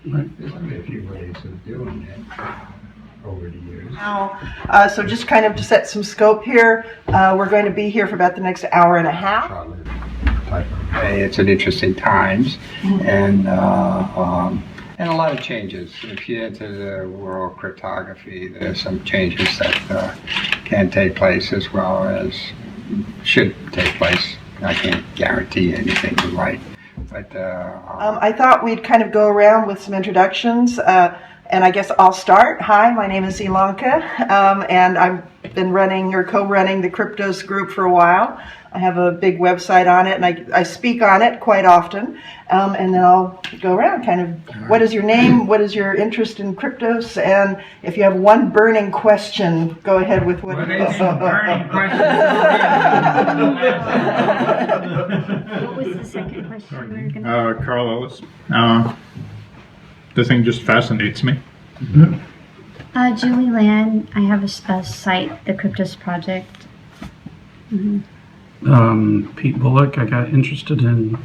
There's only a few ways of doing it over the years. Now, so just kind of to set some scope here, we're going to be here for about the next hour and a half. It's an interesting times, and a lot of changes. If you enter the world of cryptography, there's some changes that can take place as well as should take place. I can't guarantee anything right, but I thought we'd kind of go around with some introductions, and I guess I'll start. Hi, my name is Ilanka, and I've been running or co-running the Kryptos group for a while. I have a big website on it, and I speak on it quite often. And then I'll go around kind of, what is your name, what is your interest in Kryptos, and if you have one burning question, go ahead with what is the burning question? What was the second question we were going to Carl Ellis. The thing just fascinates me. Julie Land. I have a site, the Kryptos Project. Pete Bullock. I got interested in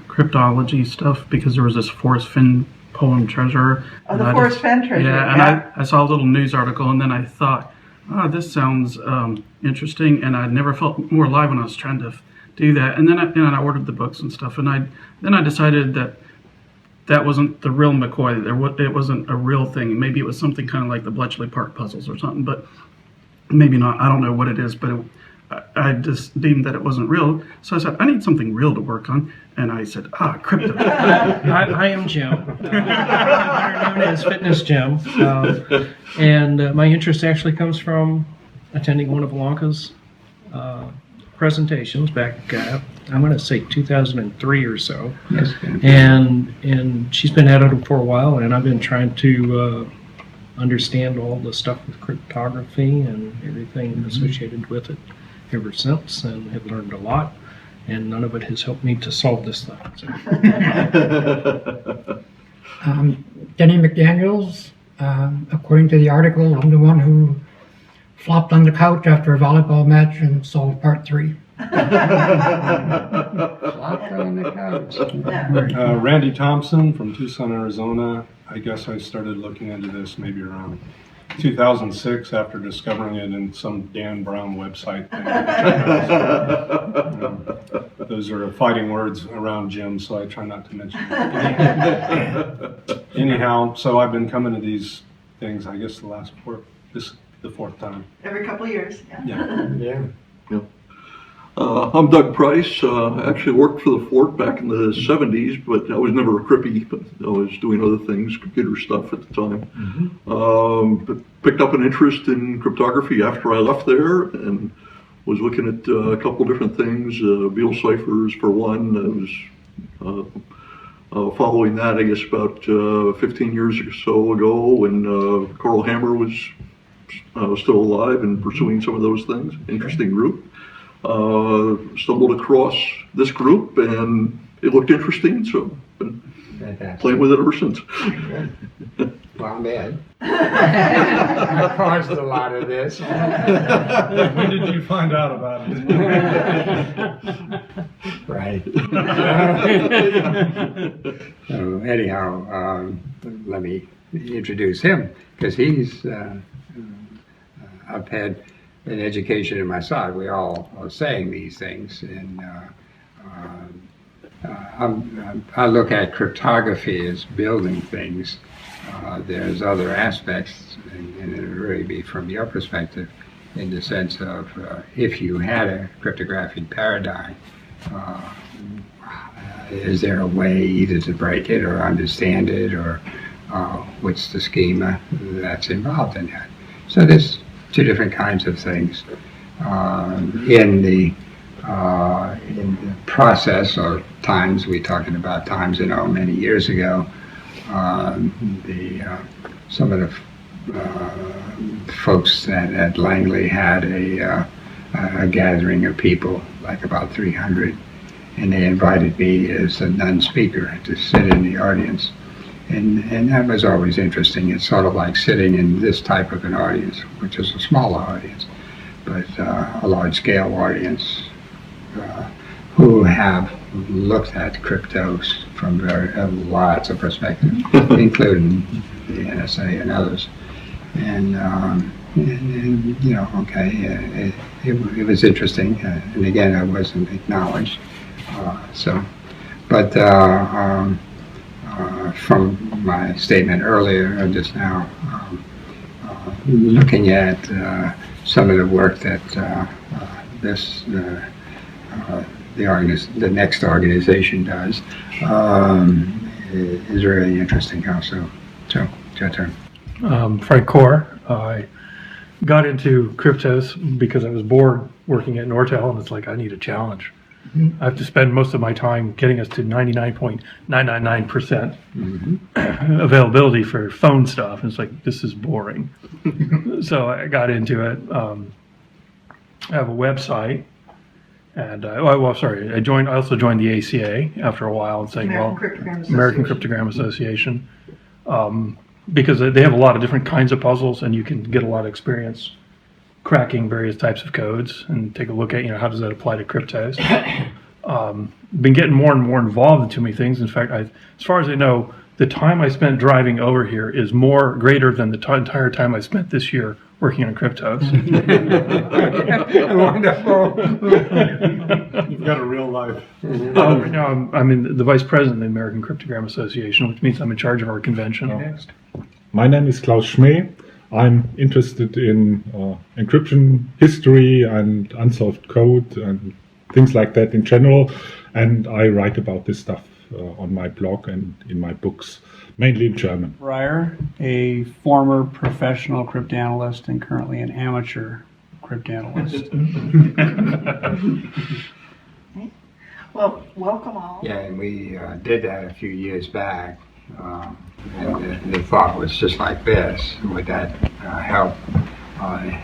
cryptology stuff because there was this Forrest Fenn poem treasure. Oh, the Forrest Fenn treasure. Yeah, and I saw a little news article, and then I thought, this sounds interesting, and I never felt more alive when I was trying to do that. And then I ordered the books and stuff, and then I decided that wasn't the real McCoy. It wasn't a real thing. Maybe it was something kind of like the Bletchley Park puzzles or something, but maybe not. I don't know what it is, but I just deemed that it wasn't real. So I said, I need something real to work on. And I said, crypto. I am Jim, better known as Fitness Jim. And my interest actually comes from attending one of Ilanka's presentations back, I'm going to say 2003 or so. Yes. And she's been at it for a while, and I've been trying to understand all the stuff with cryptography and everything associated with it ever since, and have learned a lot. And none of it has helped me to solve this thing. So. Denny McDaniels, according to the article, I'm the one who flopped on the couch after a volleyball match and solved part 3. Flopped on the couch. Randy Thompson from Tucson, Arizona. I guess I started looking into this maybe around 2006 after discovering it in some Dan Brown website thing. Those are fighting words around Jim, so I try not to mention that. Anyhow, so I've been coming to these things, I guess the fourth time. Every couple of years. Yeah. I'm Doug Price. I actually worked for the Fort back in the 70s, but I was never a crippy. But I was doing other things, computer stuff at the time. But picked up an interest in cryptography after I left there and was looking at a couple different things, Beal ciphers for one. I was following that, I guess, about 15 years or so ago when Carl Hammer was still alive and pursuing some of those things. Interesting group. Stumbled across this group and it looked interesting, so been playing with it ever since. Well, man, I caused a lot of this. When did you find out about it? Right. So anyhow, let me introduce him because he's. I've had an education in my side. We all are saying these things, and I look at cryptography as building things. There's other aspects, and it would really be from your perspective, in the sense of if you had a cryptographic paradigm, is there a way either to break it or understand it, or what's the schema that's involved in that? So there's two different kinds of things in the process or times. We're talking about times, many years ago. Some of the folks at Langley had a gathering of people, like about 300, and they invited me as a non-speaker to sit in the audience. And that was always interesting. It's sort of like sitting in this type of an audience, which is a smaller audience, but a large-scale audience who have looked at cryptos from lots of perspectives, including the NSA and others. And you know, okay, it was interesting, and again, I wasn't acknowledged. But from my statement earlier, just now, looking at some of the work that the next organization does is really interesting also. So, it's your turn. Frank Core. I got into Kryptos because I was bored working at Nortel, and it's like, I need a challenge. I have to spend most of my time getting us to 99.999% availability for phone stuff. And it's like, this is boring. So I got into it. I have a website. And I also joined the ACA after a while and saying, American Cryptogram Association. Because they have a lot of different kinds of puzzles, and you can get a lot of experience cracking various types of codes and take a look at, how does that apply to Kryptos. Been getting more and more involved in too many things. In fact, as far as I know, the time I spent driving over here is greater than the entire time I spent this year working on Kryptos. Wonderful. You've got a real life. Right now, I'm the vice president of the American Cryptogram Association, which means I'm in charge of our convention. My name is Klaus Schmee. I'm interested in encryption history and unsolved code and things like that in general. And I write about this stuff on my blog and in my books, mainly in German. Breyer, a former professional cryptanalyst and currently an amateur cryptanalyst. Well, welcome all. Yeah, and we did that a few years back. And the thought was just like this: would that help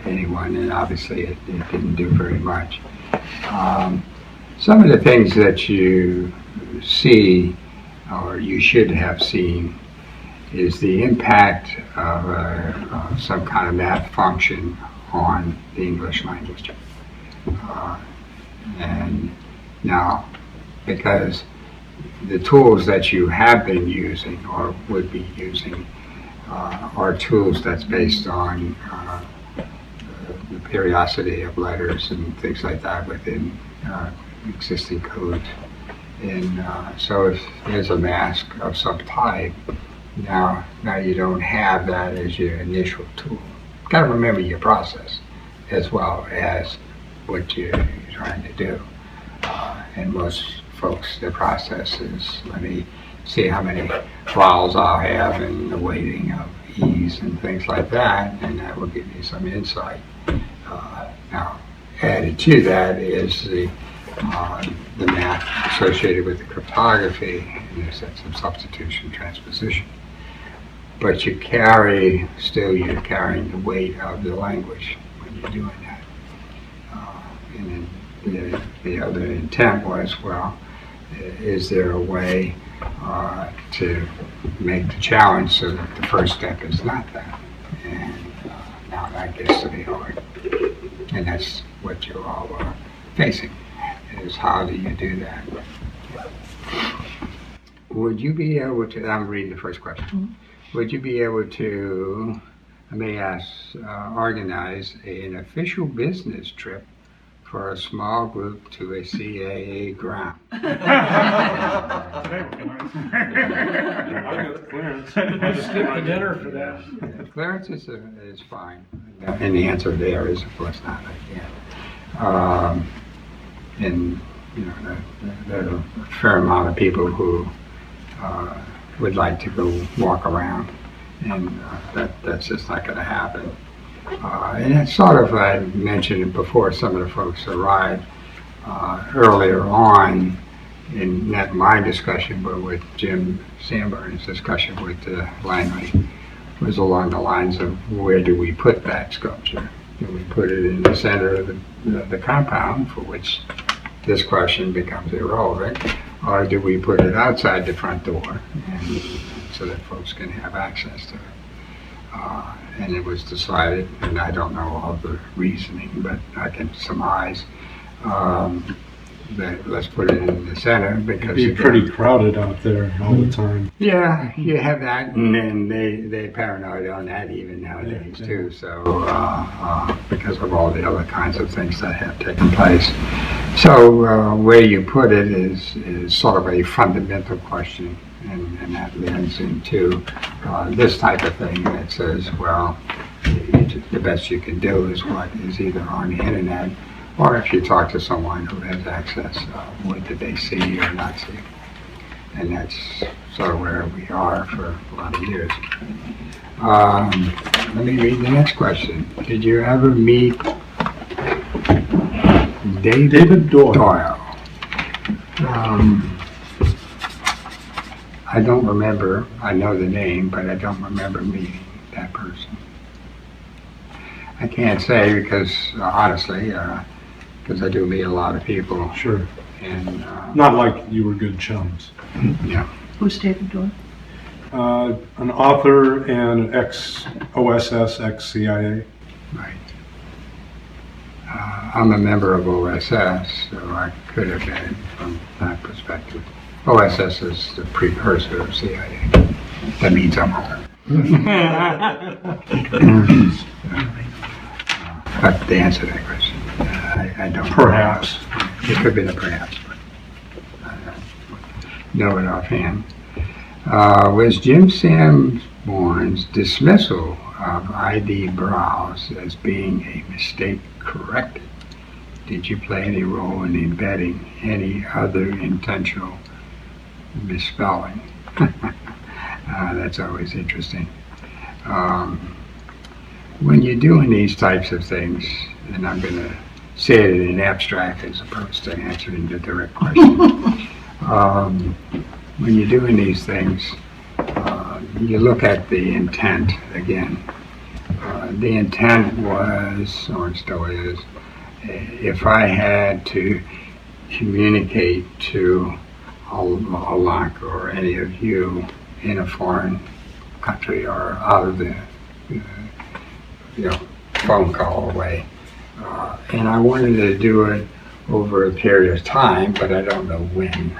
anyone? And obviously, it didn't do very much. Some of the things that you see, or you should have seen, is the impact of some kind of math function on the English language. And now, because the tools that you have been using or would be using are tools that's based on the periodicity of letters and things like that within existing codes. And so if there's a mask of some type, now you don't have that as your initial tool. Got to remember your process as well as what you're trying to do. And most folks, their process is, let me see how many vowels I'll have and the weighting of E's and things like that, and that will give you some insight. Now, added to that is the math associated with the cryptography, and there's some substitution transposition. But you're carrying the weight of the language when you're doing that. And then the other intent was, well, is there a way to make the challenge so that the first step is not that? And now that gets to be hard. And that's what you all are facing, is how do you do that? Would you be able to, I'm reading the first question, would you be able to, I may ask, organize an official business trip for a small group to a CAA ground? Skip the dinner for that. Clearance is fine. And the answer there is, of course, not. I can't. And there are a fair amount of people who would like to go walk around, and that's just not going to happen. And it's sort of, I mentioned it before some of the folks arrived earlier on in not my discussion, but with Jim Sandberg's discussion with Langley, was along the lines of where do we put that sculpture? Do we put it in the center of the compound, for which this question becomes irrelevant, or do we put it outside the front door and so that folks can have access to it? And it was decided, and I don't know all the reasoning, but I can surmise, let's put it in the center because It'd be pretty crowded out there all the time. Yeah, you have that, and then they paranoid on that even nowadays too. So because of all the other kinds of things that have taken place, so where you put it is sort of a fundamental question, and that leads into this type of thing that says, well, the best you can do is what is either on the internet, or if you talk to someone who has access, what did they see or not see? And that's sort of where we are for a lot of years. Let me read the next question. Did you ever meet David Doyle? I don't remember. I know the name, but I don't remember meeting that person. I can't say because, honestly, because I do meet a lot of people. Sure. And Not like you were good chums. yeah. Who's David Doyle? An author and ex-OSS, ex-CIA. Right. I'm a member of OSS, so I could have been from that perspective. OSS is the precursor of CIA. That means I'm home. But to answer that question, I don't. Perhaps. It could have been a perhaps, but I don't know it offhand. Was Jim Sanborn's dismissal of ID Browse as being a mistake corrected? Did you play any role in embedding any other intentional misspelling? That's always interesting. When you're doing these types of things, and I'm going to say it in abstract as opposed to answering the direct question. When you're doing these things, you look at the intent again. The intent was, or still is, if I had to communicate to Alanka or any of you in a foreign country or out of the phone call away, and I wanted to do it over a period of time, but I don't know when.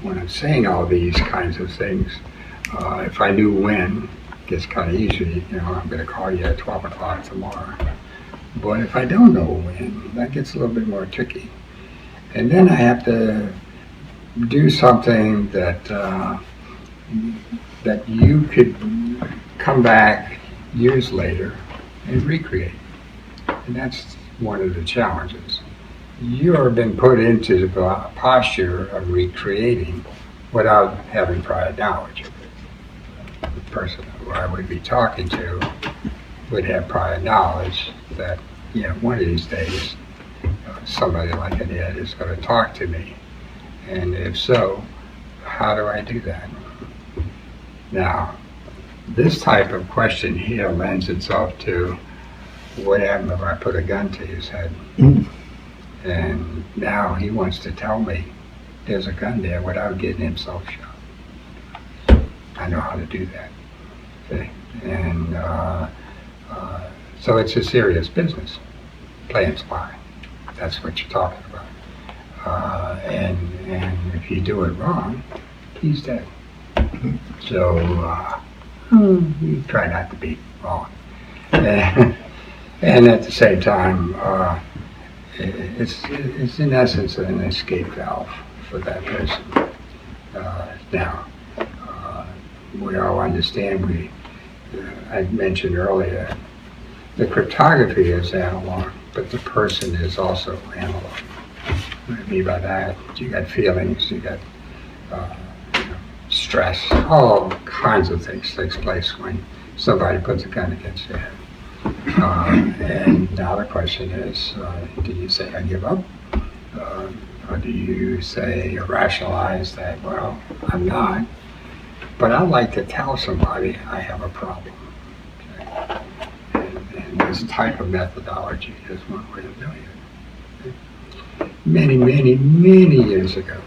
When I'm saying all these kinds of things, if I knew when, it gets kind of easy. I'm going to call you at 12 o'clock tomorrow. But if I don't know when, that gets a little bit more tricky. And then I have to do something that that you could come back years later and recreate. And that's one of the challenges. You've been put into the posture of recreating without having prior knowledge. The person who I would be talking to would have prior knowledge that, one of these days, somebody like an Ed is going to talk to me. And if so, how do I do that? Now, this type of question here lends itself to what happened if I put a gun to his head? And now he wants to tell me there's a gun there without getting himself shot. I know how to do that. Okay? And so it's a serious business, playing spy. That's what you're talking about. And if you do it wrong, he's dead. So you try not to be wrong. And at the same time, it's in essence an escape valve for that person. Now, we all understand, I mentioned earlier, the cryptography is analog, but the person is also analog. What I mean by that, you got feelings, you got stress, all kinds of things takes place when somebody puts a gun against your head. And now the question is, do you say I give up? Or do you say or rationalize that, well, I'm not, but I'd like to tell somebody I have a problem. Okay? And this type of methodology is one way of doing it. Many, many, many years ago,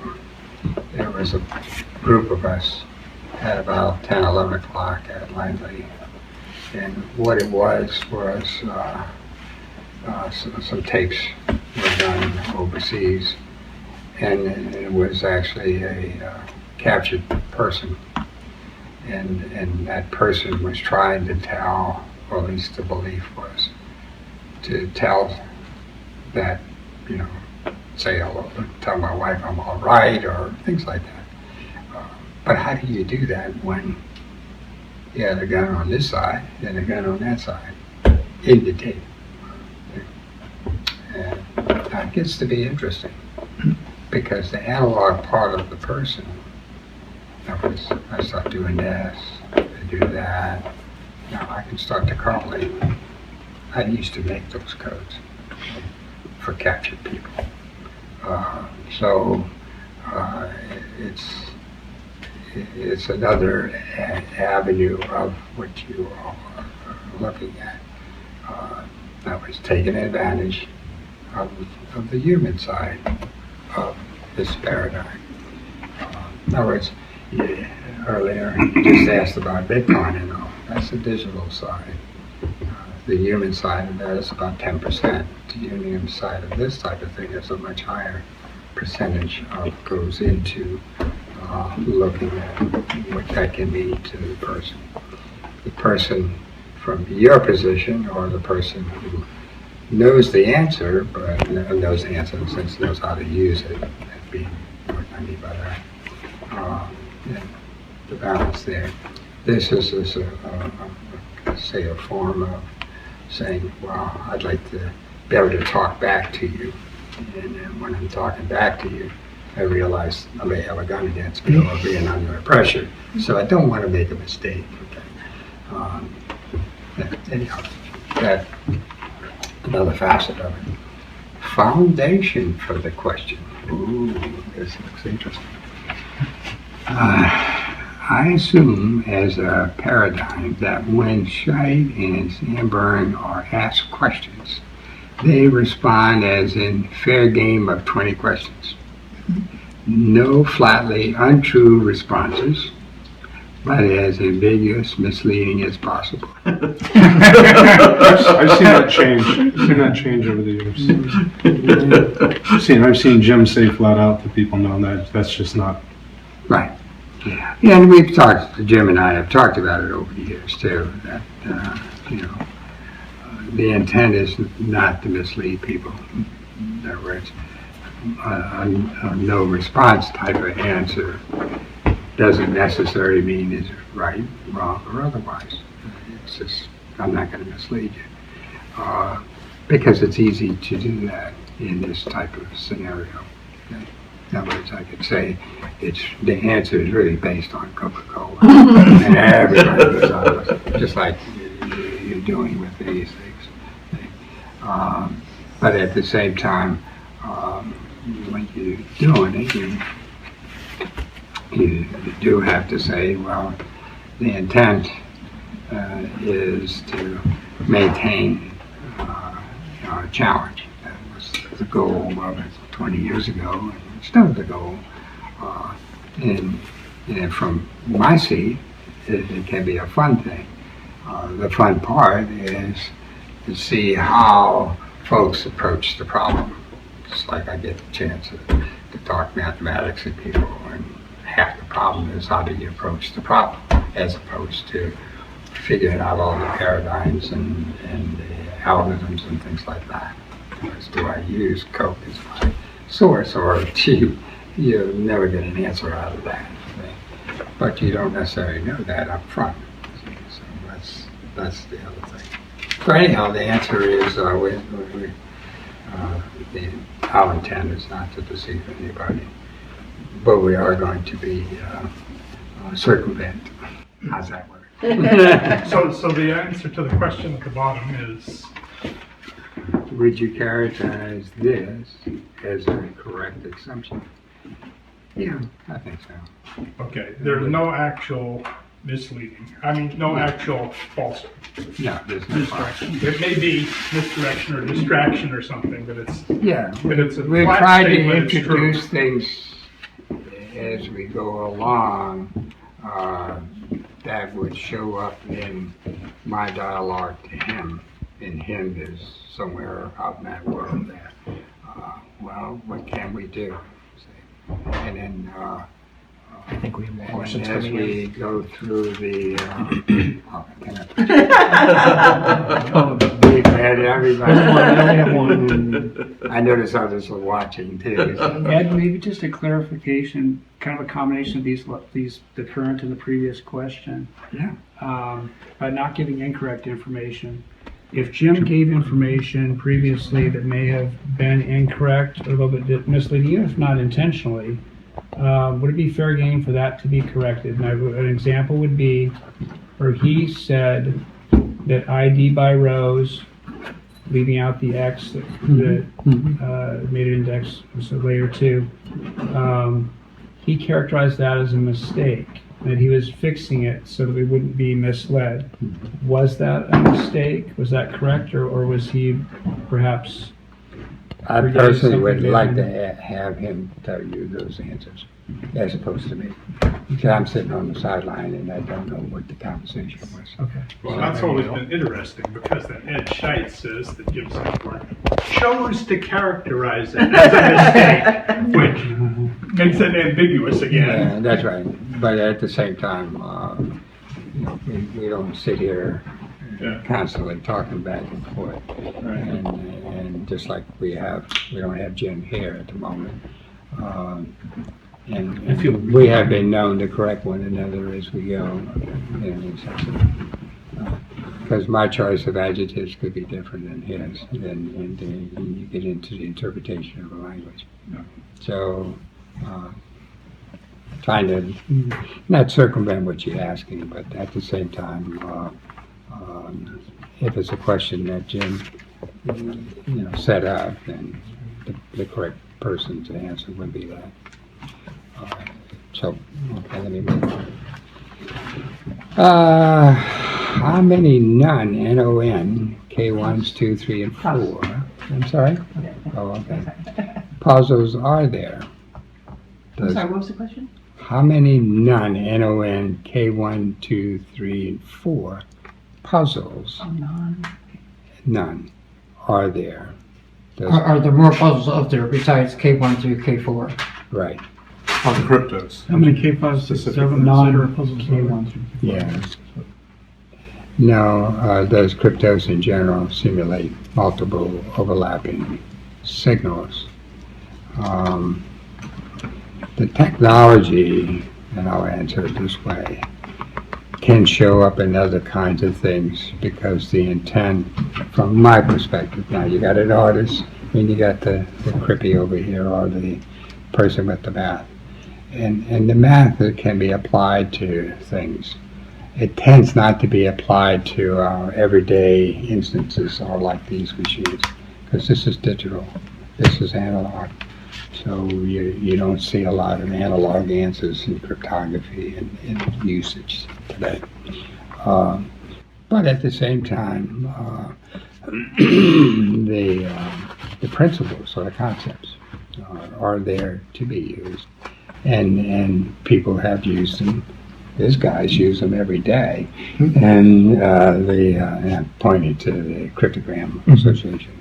there was a group of us at about 10, 11 o'clock at Langley. And what it was some tapes were done overseas, and it was actually a captured person, and that person was trying to tell, or at least the belief was, to tell that, you know, say hello, tell my wife I'm all right, or things like that. But how do you do that when you had a gun on this side and a gun on that side in the tape? And that gets to be interesting, because the analog part of the person, I start doing this, I do that, now I can start to correlate. I used to make those codes for captured people. So it's another avenue of what you are looking at. That was taking advantage of the human side of this paradigm. In other words, earlier you just asked about Bitcoin and all. That's the digital side. The human side of that is about 10%. The human side of this type of thing is a much higher percentage of goes into looking at what that can mean to the person. The person from your position, or the person who knows the answer, but knows the answer in the sense knows how to use it, that'd be what I mean by that. And the balance there. This is say a form of saying, well, I'd like to be able to talk back to you. And then when I'm talking back to you, I realize I may have a gun against me or being under pressure. So I don't want to make a mistake. Anyhow, that another facet of it. Foundation for the question. Ooh, this looks interesting. I assume as a paradigm that when Scheid and Sandburn are asked questions, they respond as in fair game of 20 questions. No flatly untrue responses, but as ambiguous, misleading as possible. I've seen that change. I've seen that change over the years. I've seen Jim say flat out that people know that's just not right. Yeah, and we've talked. Jim and I have talked about it over the years too. That the intent is not to mislead people. In other words, a no response type of answer doesn't necessarily mean it's right, wrong, or otherwise. It's just, I'm not going to mislead you. Because it's easy to do that in this type of scenario. Okay? In other words, I could say the answer is really based on Coca-Cola. And everybody goes on with it, just like you're doing with these things. But at the same time, when you're doing it, you do have to say, well, the intent is to maintain a challenge. That was the goal of it 20 years ago, and it's still the goal. And from my seat, it can be a fun thing. The fun part is to see how folks approach the problem. Just like I get the chance to talk mathematics to people, and half the problem is how do you approach the problem, as opposed to figuring out all the paradigms and the algorithms and things like that. As do I use Coke as my source, or you never get an answer out of that. But you don't necessarily know that up front. So that's the other thing. So anyhow, the answer is our intent is not to deceive anybody, but we are going to be circumvent. How's that work? So the answer to the question at the bottom is? Would you characterize this as a correct assumption? Yeah, I think so. Okay, there's no actual misleading. I mean, no actual false No, there's no misdirection. It may be misdirection or distraction or something, but it's yeah. but it's a We flat try to statement, it's true. introduce things as we go along that would show up in my dialogue to him, and him is somewhere out in that world there. Well, what can we do? Say, and then I think we have more and questions as coming we in. go through the, big man, everybody. I notice others are watching too. So. Ed, maybe just a clarification, kind of a combination of the current and the previous question. Yeah. By not giving incorrect information. If Jim gave information previously that may have been incorrect or a little bit misleading, even if not intentionally, would it be fair game for that to be corrected? Now, an example would be where he said that ID by rows, leaving out the X that made it into X, so layer 2, he characterized that as a mistake, that he was fixing it so that we wouldn't be misled. Was that a mistake? Was that correct, or was he perhaps... I personally would like to have him tell you those answers, as opposed to me. Because I'm sitting on the sideline and I don't know what the conversation was. Okay. Well, that's always been interesting because that Ed Scheitz says that Gibson chose to characterize it as a mistake, which makes it ambiguous again. Yeah, that's right. But at the same time, we don't sit here constantly talking back and forth. And just like we don't have Jim here at the moment. And we have been known to correct one another as we go. Because my choice of adjectives could be different than his, and you get into the interpretation of the language. So, trying to not circumvent what you're asking, but at the same time, if it's a question that Jim, set up, then the correct person to answer would be that. Okay, let me move on. How many N-O-N, K1s, 2, 3, and 4? I'm sorry? Oh, okay. Puzzles are there? I'm sorry, what was the question? How many N-O-N, K1, 2, 3, and 4 puzzles? None are there? Are there more puzzles out there besides K1 through K4? Right. On the Kryptos. How many K5, 6, 7, etc. puzzles are there? Yeah. No, those Kryptos in general simulate multiple overlapping signals. The technology, and I'll answer it this way, can show up in other kinds of things because the intent, from my perspective, now you got an artist and you got the crippy over here or the person with the math. And the math that can be applied to things. It tends not to be applied to our everyday instances or like these machines, because this is digital, this is analog. So you don't see a lot of analog answers in cryptography and usage today. But at the same time, the principles or the concepts are there to be used. And people have used them. These guys use them every day. And I pointed to the Cryptogram Association.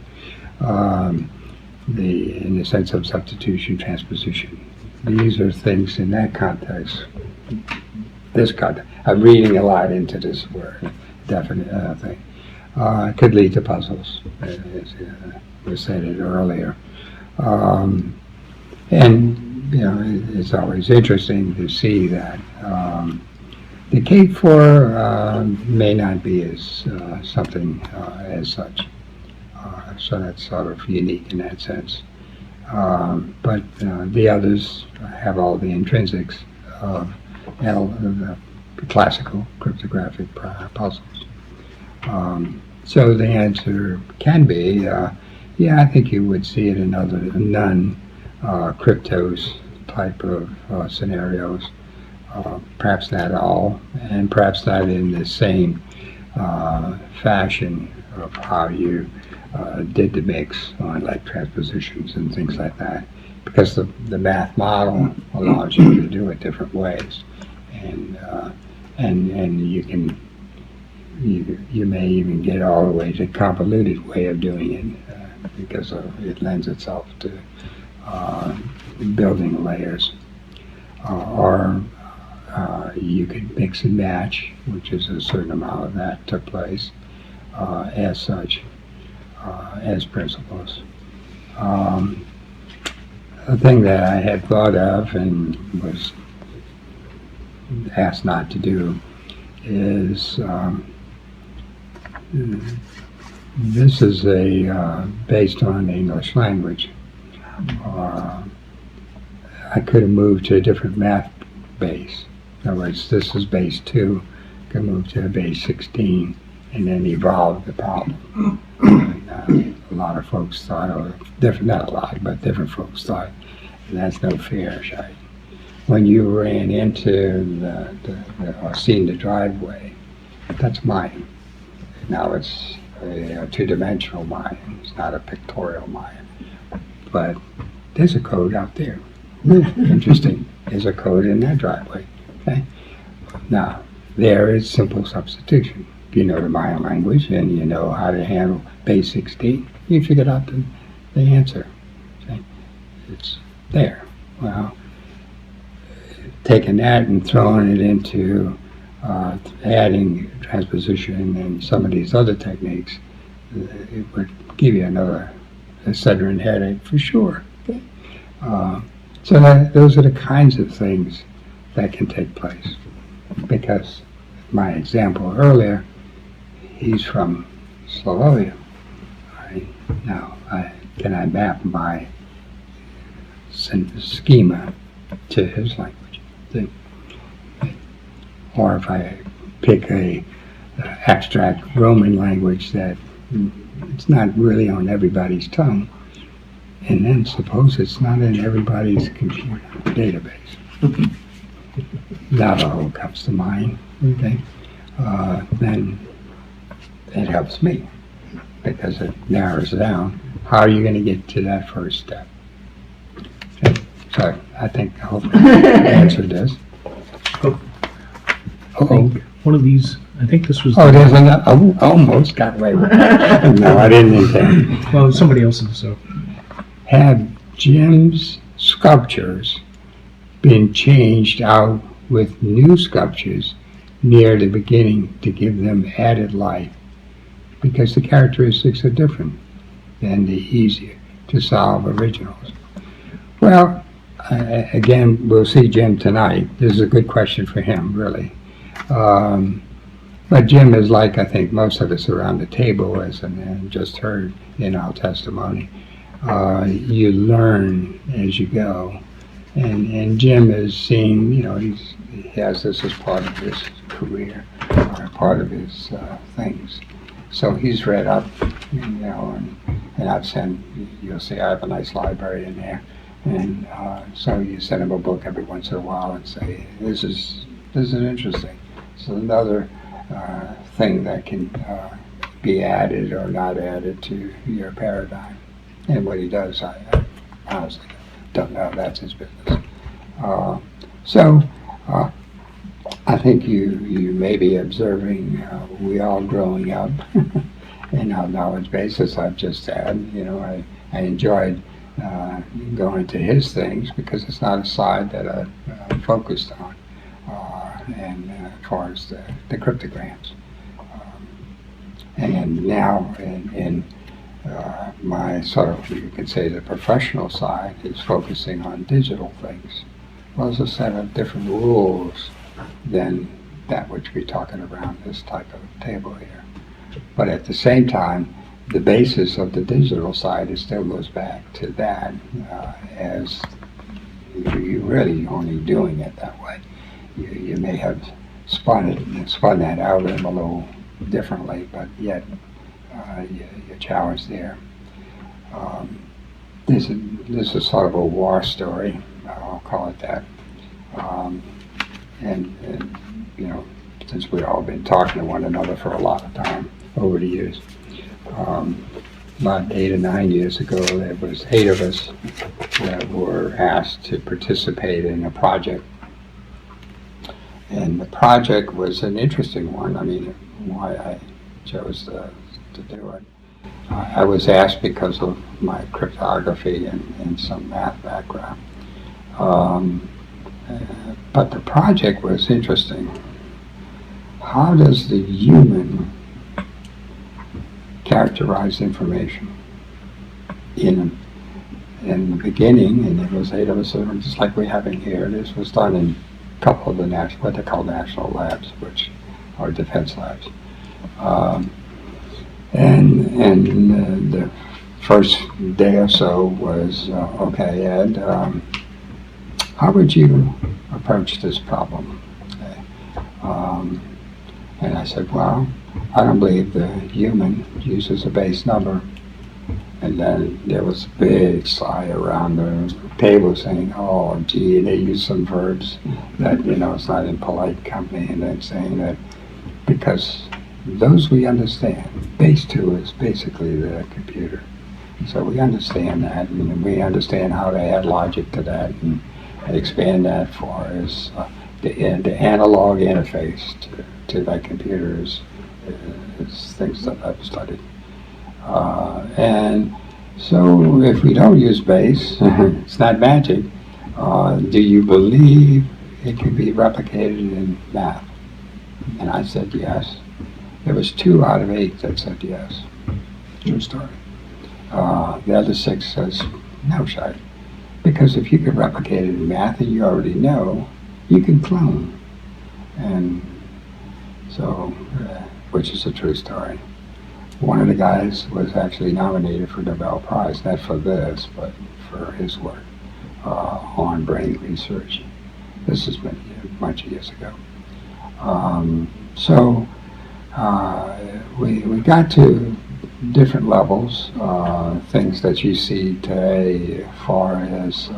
In the sense of substitution, transposition. These are things in that context. This context. I'm reading a lot into this word, definite thing. Could lead to puzzles, as we said it earlier. And it's always interesting to see that the K4 may not be as something as such. So that's sort of unique in that sense. But the others have all the intrinsics of the classical cryptographic puzzles. So the answer can be, I think you would see it in other non-Kryptos type of scenarios. Perhaps not all, and perhaps not in the same fashion of how you did the mix on like transpositions and things like that, because the math model allows you to do it different ways, and you may even get all the way to convoluted way of doing it because it lends itself to building layers or you could mix and match, which is a certain amount of that took place as such, as principles. The thing that I had thought of and was asked not to do is this is based on the English language. I could have moved to a different math base. In other words, this is base 2, could move to a base 16 and then evolve the problem. A lot of folks thought, or different, not a lot, but different folks thought, that's no fair, Shai. When you ran into or seen the driveway, that's mine. Now it's a two-dimensional mine. It's not a pictorial mine. But there's a code out there. Interesting. There's a code in that driveway. Okay. Now, there is simple substitution. If you know the Mayan language and you know how to handle base 16, you figured out the answer. Okay. It's there. Well, taking that and throwing it into adding transposition and some of these other techniques, it would give you another sudden headache for sure. Okay. So those are the kinds of things that can take place. Because my example earlier, he's from Slovakia. Right? Now, can I map my schema to his language? Or if I pick a abstract Roman language that it's not really on everybody's tongue, and then suppose it's not in everybody's computer database. Navajo comes to mind, okay? Then it helps me because it narrows down. How are you going to get to that first step? Okay. So I think I hope I answered this. I think one of these, I think this was. Oh, there's another. Oh, almost got away with it. No, I didn't intend. Well, somebody else's, so. Have Jim's sculptures been changed out with new sculptures near the beginning to give them added life? Because the characteristics are different than the easier to solve originals. Well, again, we'll see Jim tonight. This is a good question for him, really. But Jim is like, I think, most of us around the table, as and just heard in our testimony. You learn as you go. And Jim is seeing, he has this as part of his career, or part of his things. So he's read up, and I've sent, you'll see I have a nice library in there. And so you send him a book every once in a while and say, this is interesting. It's another thing that can be added or not added to your paradigm. And what he does, I honestly don't know. That's his business. So I think you may be observing we all growing up in our knowledge basis. I've just said, I enjoyed going to his things because it's not a side that I focused on. And as far as the cryptograms. And then now in my sort of, you could say, the professional side is focusing on digital things. Well, there's a set of different rules than that which we're talking around this type of table here. But at the same time, the basis of the digital side still goes back to that, as you're really only doing it that way. You may have spun that algorithm a little differently, but yet you're challenged there. This is sort of a war story, I'll call it that. And since we've all been talking to one another for a lot of time over the years, about 8 or 9 years ago, there was 8 of us that were asked to participate in a project. And the project was an interesting one. I mean, why I chose to do it. I was asked because of my cryptography and some math background. But the project was interesting. How does the human characterize information? In the beginning, and it was 8 of us, just like we're having here, this was done in a couple of the what they call national labs, which are defense labs. And the first day or so was, okay, Ed, how would you approach this problem? Okay. And I said, well, I don't believe the human uses a base number. And then there was a big sigh around the table saying, oh, gee, they use some verbs that, it's not in polite company. And then saying that because those we understand, base 2 is basically the computer. So we understand that, and we understand how to add logic to that and expand that for as the analog interface to that computer is things that I've studied. And so if we don't use base, it's not magic, do you believe it can be replicated in math? And I said yes. There was 2 out of 8 that said yes. True story. The other 6 says no, Shai. Because if you can replicate it in math and you already know, you can clone. And so, which is a true story. One of the guys was actually nominated for Nobel Prize, not for this, but for his work on brain research. This has been much years ago. So we got to different levels, things that you see today as far as,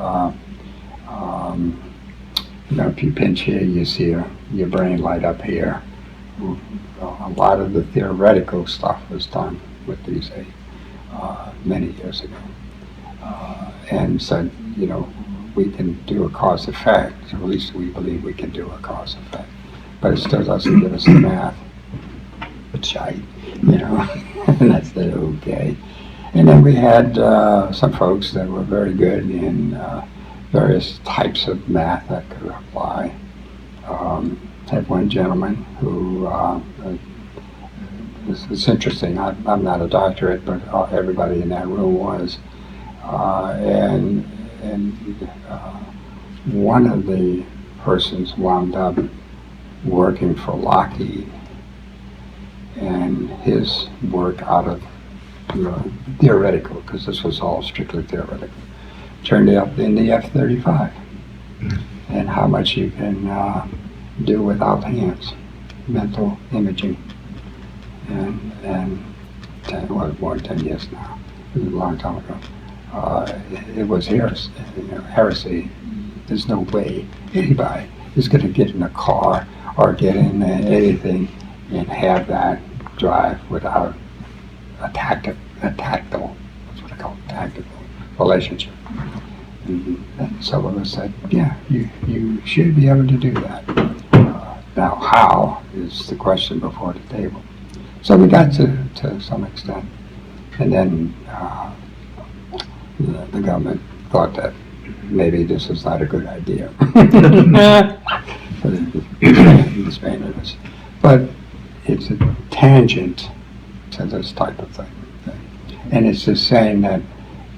if you pinch here, you see your brain light up here. A lot of the theoretical stuff was done with these many years ago. And said, we can do a cause effect, or at least we believe we can do a cause effect. But it still doesn't give us the math. It's shite, and that's the okay. And then we had some folks that were very good in various types of math that could apply. Had one gentleman who, it's interesting, I'm not a doctorate, but everybody in that room was. And one of the persons wound up working for Lockheed, and his work out of theoretical, because this was all strictly theoretical, turned up in the F-35, and how much you can do without hands, mental imaging, and more than 10 years now, it was a long time ago. It was heresy. There's no way anybody is going to get in a car or get in anything and have that drive without a tactile, that's what I call tactical relationship. And some of us said, yeah, you should be able to do that. Now, how is the question before the table. So we got to some extent. And then the government thought that maybe this is not a good idea. Expanded us. But it's a tangent to this type of thing. And it's just saying that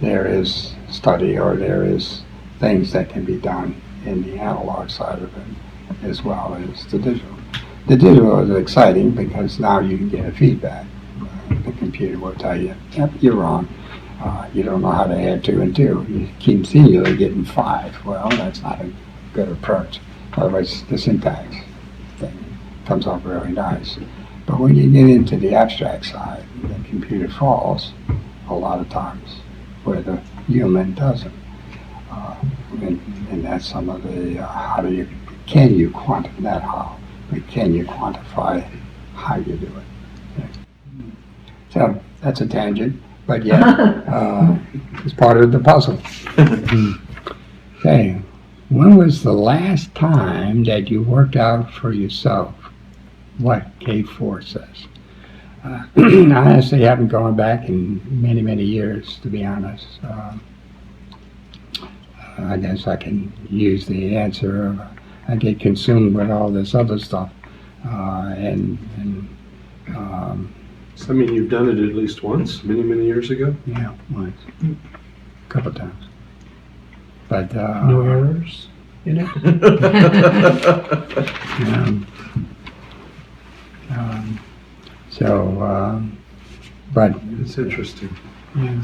there is study or there is things that can be done in the analog side of it as well as the digital. The digital is exciting because now you can get a feedback. The computer will tell you, yep, you're wrong. You don't know how to add 2 and 2. You keep continually getting 5. Well, that's not a good approach. Otherwise, the syntax thing comes off really nice. But when you get into the abstract side, the computer falls a lot of times where the human doesn't. And that's some of the, can you quantify how you do it? So that's a tangent, but yeah, it's part of the puzzle. Okay, when was the last time that you worked out for yourself what K4 says? I honestly haven't gone back in many, many years, to be honest. I guess I can use the answer of I get consumed with all this other stuff. So, I mean, you've done it at least once, many, many years ago? Yeah, once. A couple times. But, No errors in it? But It's interesting.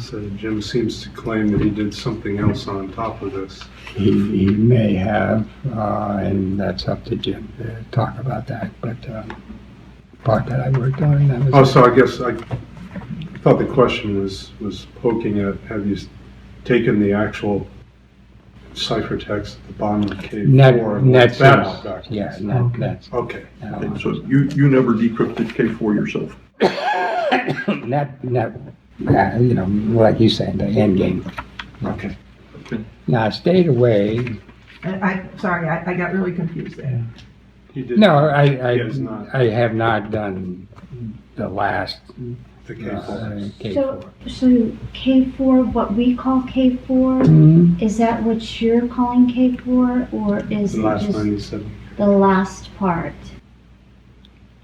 So Jim seems to claim that he did something else on top of this. he may have, and that's up to Jim to talk about that. But part that I worked on, that was. Oh, so I guess I thought the question was poking at, have you taken the actual ciphertext at the bottom of K4 and Net worked that out sense. backwards? Yeah, that's. Okay. Okay, so you never decrypted K4 yourself? Like you said, the end game. Okay. Now, I stayed away. Sorry, I got really confused there. He did. No, He has not. I have not done the last The K4. K4. So K4, what we call K4, Mhm. is that what you're calling K4, or is The it last just 97. the last part?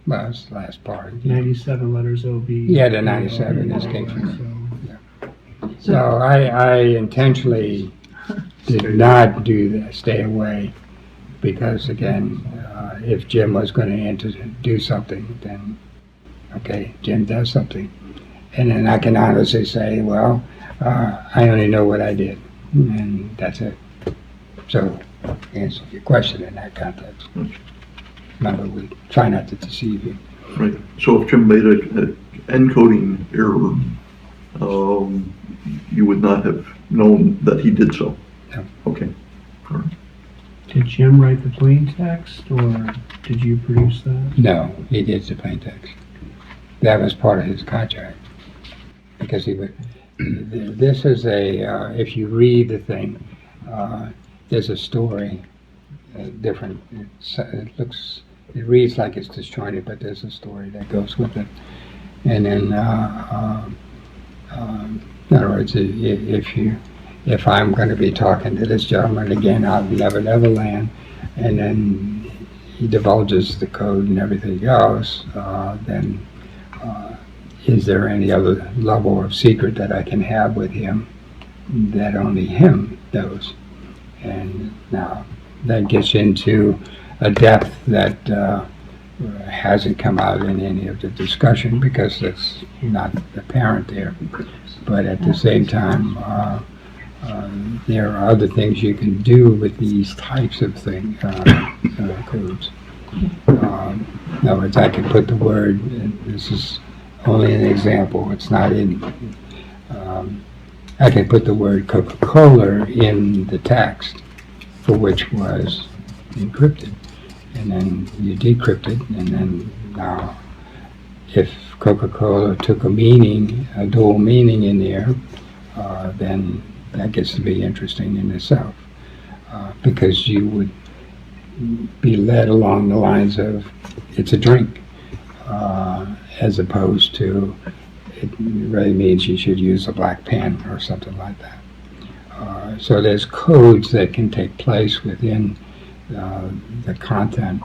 Well, it's the last part. 97 letters OB. Yeah, the 97 is K4. So, So I intentionally did not do that, stay away, because again, if Jim was going to do something, then, okay, Jim does something. And then I can honestly say, well, I only know what I did, and that's it. So, answer your question in that context. Remember, we try not to deceive you. Right, so if Jim made an encoding error, you would not have known that he did so? No. Okay. did Jim write the plain text, or did you produce that? No, he did the plain text. That was part of his contract. Because he would, this is if you read the thing, there's a story, different, it reads like it's disjointed, but there's a story that goes with it. And then, in other words, if I'm going to be talking to this gentleman again out in Never Never Land, and then he divulges the code and everything else, then is there any other level of secret that I can have with him that only him knows? And now that gets into a depth that hasn't come out in any of the discussion because it's not apparent there. But at the same time, there are other things you can do with these types of codes. In other words, I can put the word, and this is only an example, it's not in, I can put the word Coca-Cola in the text, for which was encrypted. And then you decrypt it, and then now, if Coca-Cola took a dual meaning in there, then that gets to be interesting in itself. Because you would be led along the lines of, it's a drink, as opposed to, it really means you should use a black pen or something like that. So there's codes that can take place within the content,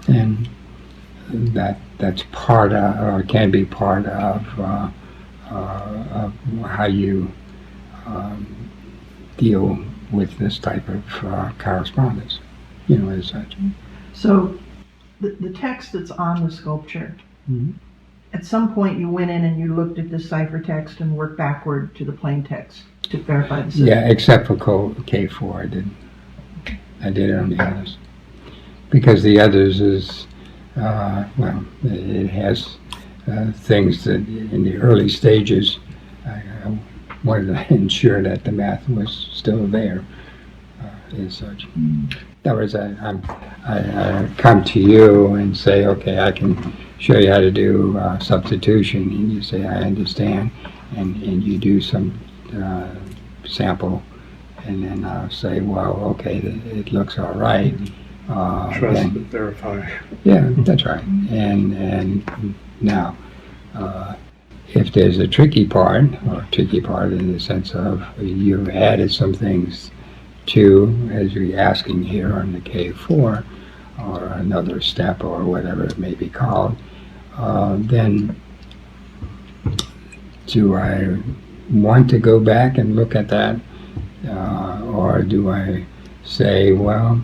and that's part of, or can be part of how you deal with this type of correspondence, as such. So the text that's on the sculpture, Mhm. at some point you went in and you looked at the ciphertext and worked backward to the plain text to verify the system. Yeah, except for K4, I did it on the others. Because the others is, it has things that in the early stages, I wanted to ensure that the math was still there, as such. In other words, I come to you and say, okay, I can show you how to do substitution, and you say, I understand, and you do some sample, and then I'll say, well, okay, it looks all right. Trust but verify. Yeah, that's right. And now, if there's a tricky part, or tricky part in the sense of you've added some things to, as you're asking here on the K4, or another step, or whatever it may be called, then do I want to go back and look at that, or do I say, well,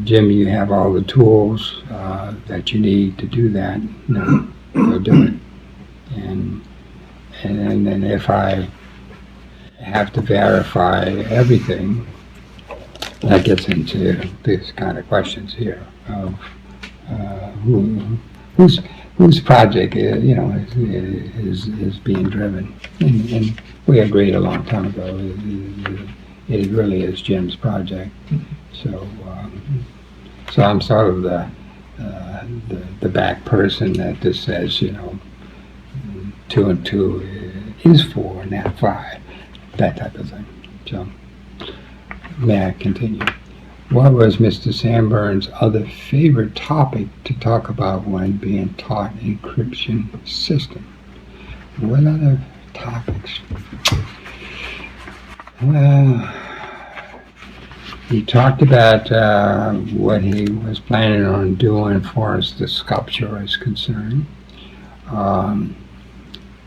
Jim, you have all the tools that you need to do that. No, go do it. And then if I have to verify everything, that gets into these kind of questions here of whose project is being driven. And we agreed a long time ago it really is Jim's project. So I'm sort of the back person that just says, 2 and 2 is 4, not 5, that type of thing. So may I continue? What was Mr. Sanborn's other favorite topic to talk about when being taught encryption system? What other topics? Well, he talked about what he was planning on doing as far as the sculpture is concerned.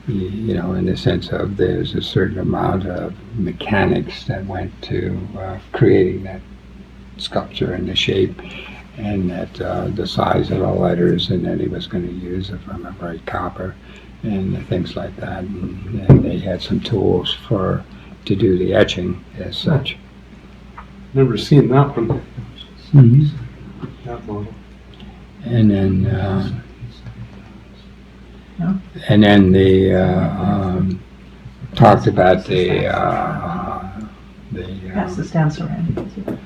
In the sense of there's a certain amount of mechanics that went to creating that sculpture and the shape, and that the size of the letters, and that he was going to use, if I remember right, copper and things like that. And they had some tools to do the etching as such. Never seen that one. Mm-hmm. That model. And then the talked about the Pass this down, Saran.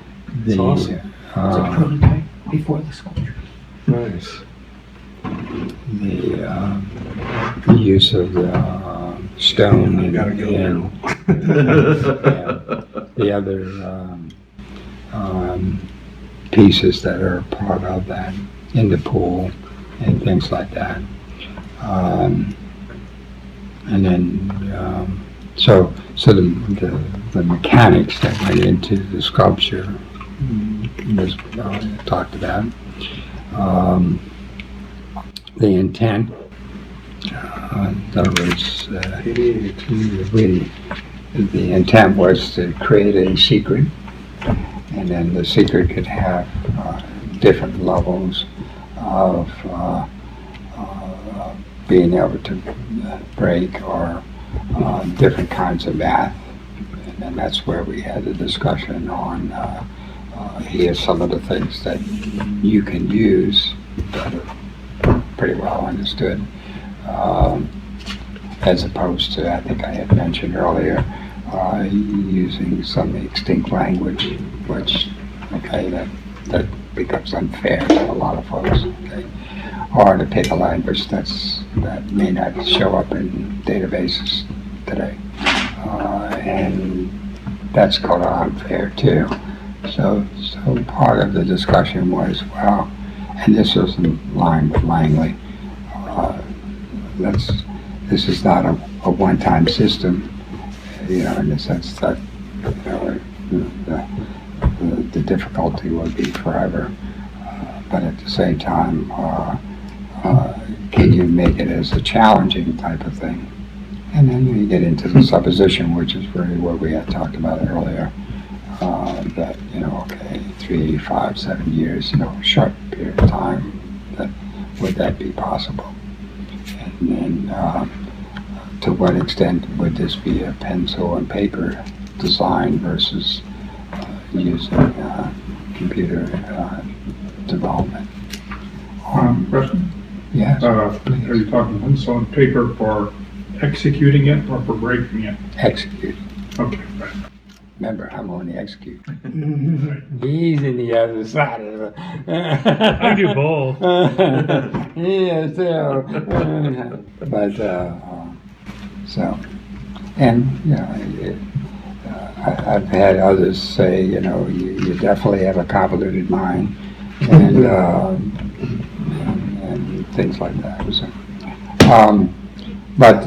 the awesome. Prototype before the sculpture. Nice. the use of the stone I gotta go and the other pieces that are part of that in the pool and things like that. And then so the mechanics that went into the sculpture was talked about. The intent, in other words, the intent was to create a secret, and then the secret could have different levels of being able to break, or different kinds of math. And that's where we had the discussion on here's some of the things that you can use that are pretty well understood, as opposed to, I think I had mentioned earlier, using some extinct language, which, that becomes unfair to a lot of folks, or to pick a language that may not show up in databases today, and that's kind of unfair too. So part of the discussion was, well, and this was in line with Langley, this is not a one-time system, in the sense that the difficulty would be forever, but at the same time, can you make it as a challenging type of thing? And then you get into the supposition, which is really what we had talked about earlier, that, 3, 5, 7 years, a short period of time, would that be possible? And then to what extent would this be a pencil and paper design versus using computer development? Question? Yes. Are you talking pencil and paper for executing it or for breaking it? Execute. Okay, right. Remember, I'm on the execute. He's in the other side of it. I do both. Yeah, so, but, so, and, I've had others say, you definitely have a convoluted mind, and things like that. So, But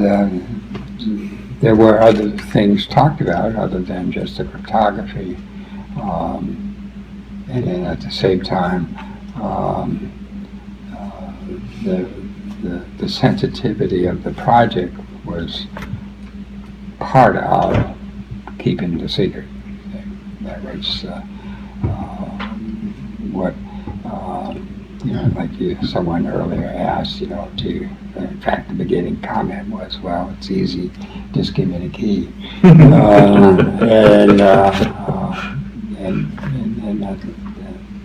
there were other things talked about other than just the cryptography. And then at the same time, the sensitivity of the project was part of keeping the secret. That was what, like someone earlier asked, in fact, the beginning comment was, well, it's easy, just give me the key. And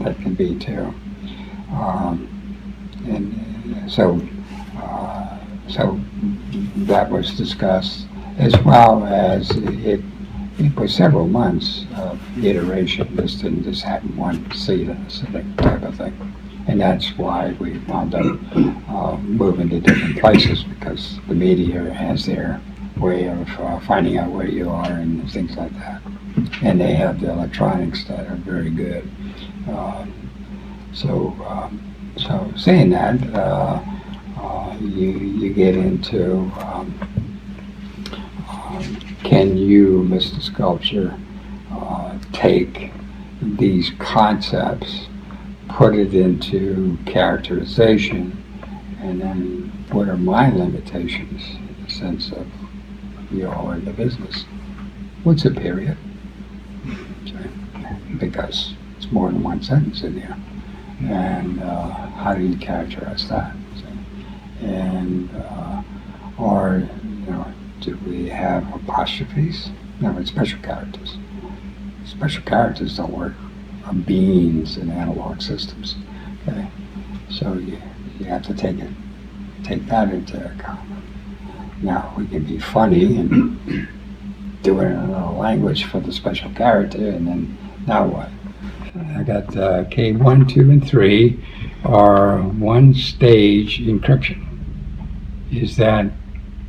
that can be too. So that was discussed, as well as it was several months of iteration. This didn't just happen one sitting type of thing. And that's why we wound up moving to different places, because the media has their way of finding out where you are and things like that. And they have the electronics that are very good. So saying that, you get into can you, Mr. Sculpture, take these concepts, put it into characterization, and then what are my limitations in the sense of you all in the business? What's a period? Because it's more than one sentence in there. And how do you characterize that? And or do we have apostrophes? No, it's special characters. Special characters don't work on beans in analog systems. Okay, so you have to take that into account. Now we can be funny and do it in another language for the special character, and then now what? I got K1, 2, and 3 are one-stage encryption. Is that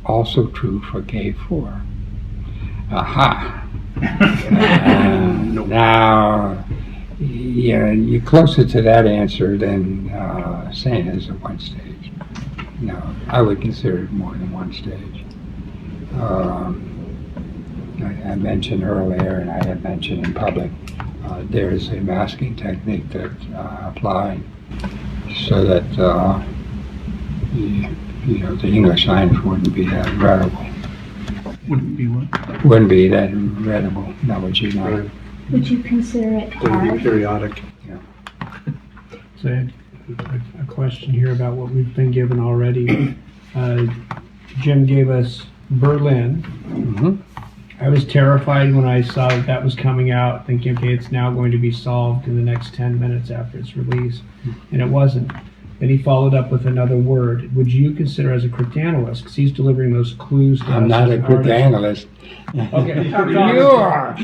also true for K4? Aha. Now, you're closer to that answer than saying it's a one stage. No, I would consider it more than one stage. I mentioned earlier, and I have mentioned in public, there's a masking technique that applied so that the English language wouldn't be that readable. Wouldn't be what? Wouldn't be that readable. Not what you know. Right. Would you consider it Would be hard? periodic. So I had a question here about what we've been given already. Jim gave us Berlin. Mm-hmm. I was terrified when I saw that was coming out, thinking, okay, it's now going to be solved in the next 10 minutes after it's released. And it wasn't. Then he followed up with another word. Would you consider, as a cryptanalyst, because he's delivering those clues to us? I'm not a as an artist. cryptanalyst. Okay, You are.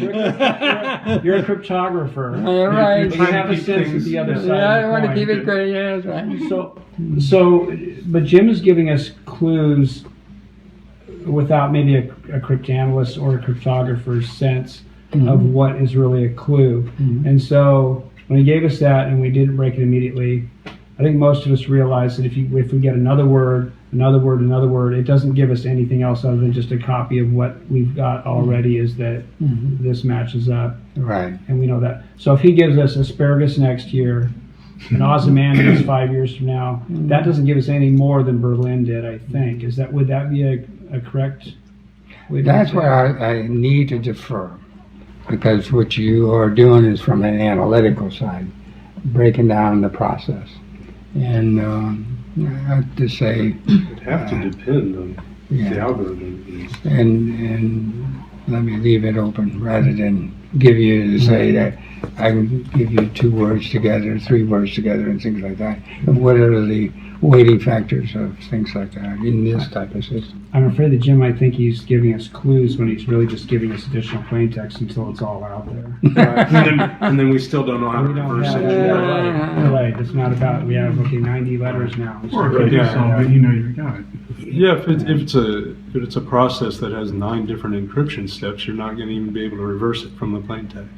You're a cryptographer. You're right. You have a sense of the other side. Yeah, I of want the to coin. keep it good. Yeah, that's right. But Jim is giving us clues without maybe a cryptanalyst or a cryptographer's sense of what is really a clue. And so when he gave us that and we didn't break it immediately, I think most of us realize that if we get another word, it doesn't give us anything else other than just a copy of what we've got already, is that this matches up. Right. And we know that. So if he gives us asparagus next year and Ozymandias 5 years from now, that doesn't give us any more than Berlin did, I think. Would that be a correct way to That's say where I need to defer, because what you are doing is from an analytical side, breaking down the process. And I have to say, It'd have to depend on the algorithm. and let me leave it open rather than give you to say that I can give you 2 words together, 3 words together, and things like that. And what are the weighting factors of things like that in this type of system? I'm afraid that Jim might think he's giving us clues when he's really just giving us additional plain text until it's all out there. And then we still don't know how to We don't reverse have it. it. You're right. It's not about, we have, 90 letters now. Or if you do solve it, you know you got it. Yeah, if it's a process that has 9 different encryption steps, you're not going to even be able to reverse it from the plain text.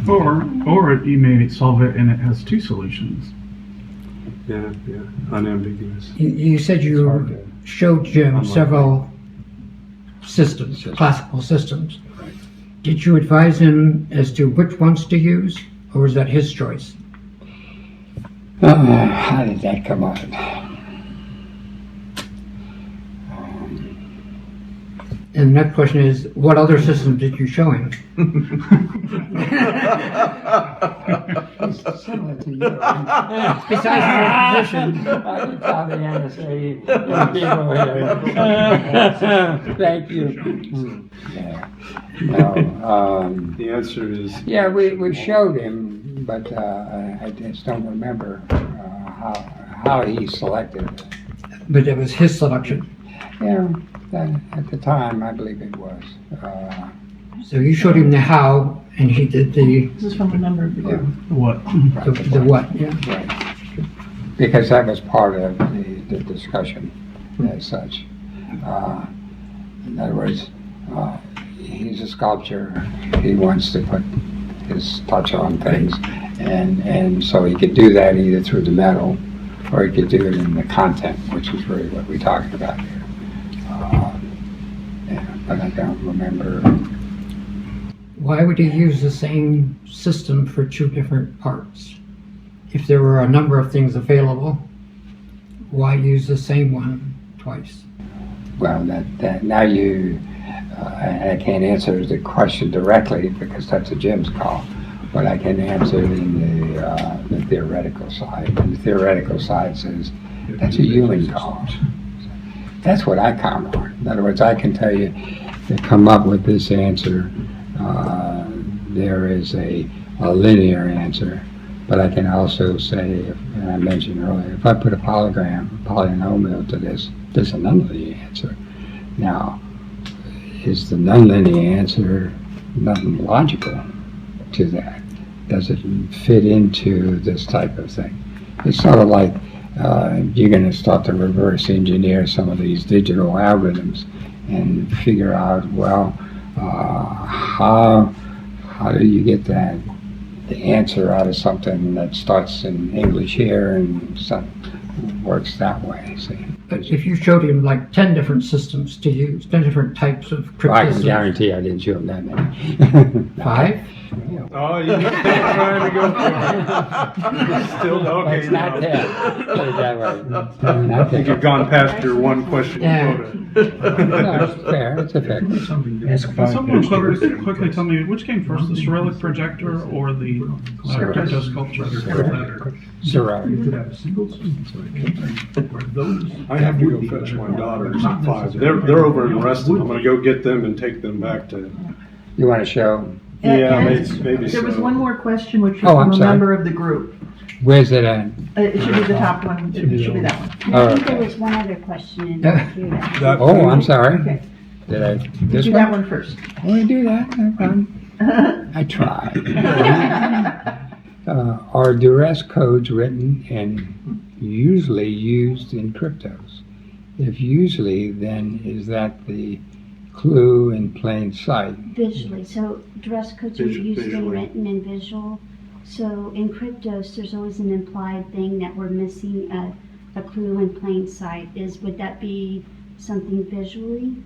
Or you may solve it and it has 2 solutions. Yeah, unambiguous. You said you showed Jim several systems, classical systems. Did you advise him as to which ones to use, or was that his choice? How did that come up? And the next question is, what other systems did you show him? Similar to you. Besides your position. I can tell the NSA people here. Thank you. Yeah. No, The answer is yeah, we showed him, but I just don't remember how he selected it. But it was his selection. Yeah, at the time, I believe it was. So you showed him the how, and he did the This is from a member of the group. What? the what. Yeah. Right. Because that was part of the discussion as such. In other words, he's a sculptor. He wants to put his touch on things. And so he could do that either through the metal or he could do it in the content, which is really what we're talking about here. Yeah, but I don't remember. Why would he use the same system for two different parts? If there were a number of things available, why use the same one twice? Well, that now you, I can't answer the question directly because that's a Jim's call, but I can answer it in the theoretical side. And the theoretical side says that's a human call. That's what I count on. In other words, I can tell you to come up with this answer. There is a linear answer, but I can also say, and I mentioned earlier, if I put a polynomial to this, there's a nonlinear answer. Now, is the nonlinear answer nothing logical to that? Does it fit into this type of thing? It's sort of like you're going to start to reverse engineer some of these digital algorithms and figure out, well, how do you get the answer out of something that starts in English here and works that way? See? But if you showed him like 10 different systems to use, 10 different types of Well, I can cryptosystem. guarantee I didn't show him that many. 5? Oh, you're trying to go for it. Still okay It's not now. that. Put it that way. I think you've gone past your one question Yeah. quota. No, it's fair. It's a fair question. Can someone quickly tell me which came first, the Cyrillic projector or the Kryptos sculpture? Zero. I have to go fetch my daughters at 5. They're over in Reston. I'm going to go get them and take them back to. You want to show? Yeah, And maybe there was so. one more question, which is Oh, I'm from a sorry. member of the group. Where's it at? It should be the top one. It should be that one. And I think okay. there was one other question in there too. Oh, I'm sorry. Okay. Did I? This Do one? that one first. I want to do that. No problem. I try. Are duress codes written and usually used in Kryptos? If usually, then is that the clue in plain sight? Visually, so dress codes are usually Visually. written in visual. So in Kryptos, there's always an implied thing that we're missing a clue in plain sight. Would that be something visually?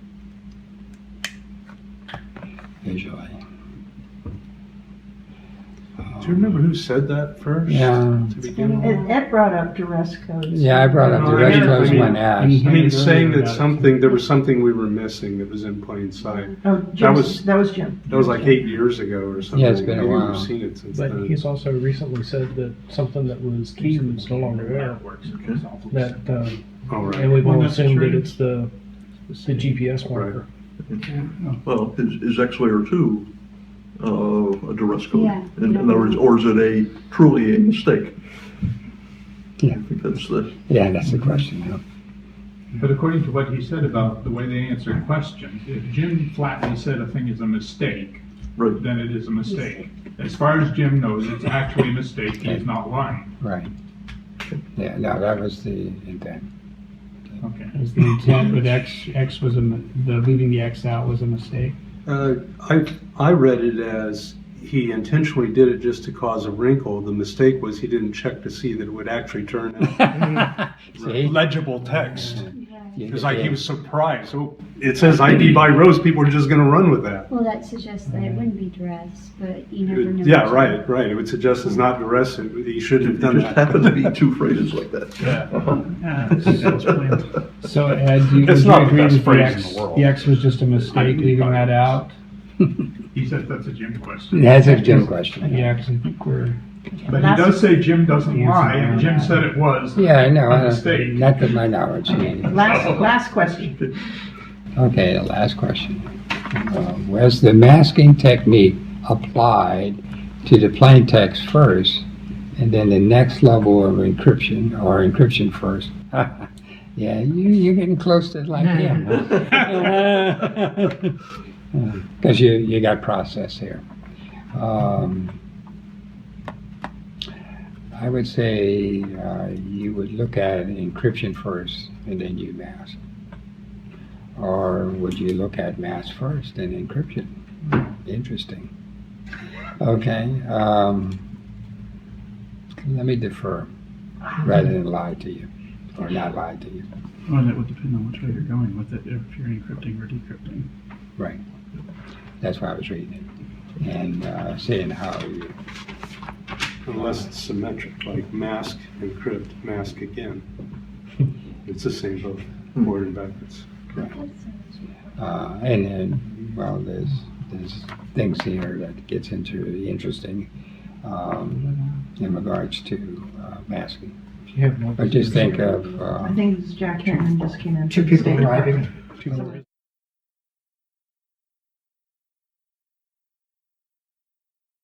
Visually. Do you remember who said that first? Yeah. To begin with? Ed brought up duress codes. Yeah, I brought up No, duress I mean- codes I mean- when asked. I mean, saying that there was something we were missing that was in plain sight. Oh, That was- that was Jim. That was like 8 years ago or something. Yeah, it's been a Maybe while. We've seen it since But then. he's also recently said that something that was key was no longer there. That, Oh, right. and we've all Well, assumed that that's it's the GPS marker. Well, is X layer 2 a duress code? Yeah. In other words, or is it truly a mistake? Yeah. I think that's the. Yeah, that's the question. Yeah. But according to what he said about the way they answered questions, if Jim flatly said a thing is a mistake, Right. then it is a mistake. As far as Jim knows, it's actually a mistake. He's not lying. Right. Yeah, no, that was the intent. Okay. Was the intent with X was the leaving the X out was a mistake? I read it as he intentionally did it just to cause a wrinkle. The mistake was he didn't check to see that it would actually turn out See? legible text. You It's like he did. was surprised. Oh, it says ID by Rose. People are just going to run with that. Well, that suggests that it wouldn't be duress, but you never know. Yeah, right. It would suggest it's not duress. He shouldn't have It done just that. happened to be two phrases like that. So Ed, do you, It's would not you the agree best that phrase in the world. the X was just a mistake, leaving that out? He said that's a Jim question. That's a Jim question. Yeah, because I think we're. But he does say Jim doesn't lie, and Jim said it was Yeah, I know. a mistake. Not to my knowledge. Last question. Okay, the last question. Was the masking technique applied to the plain text first, and then the next level of encryption, or encryption first? Yeah, you're getting close to like him. Because you got process here. I would say you would look at encryption first and then you mask. Or would you look at mask first and encryption? Interesting. Okay. Let me defer rather than lie to you or not lie to you. Well, it would depend on which way you're going with it, if you're encrypting or decrypting. Right. That's why I was reading it and seeing how you. Unless it's symmetric, like mask, encrypt, mask again. It's the same both forward and backwards. And then, well, there's things here that gets into the interesting in regards to masking. You have no But just think of I think Jack Hannon just came in. Two people driving.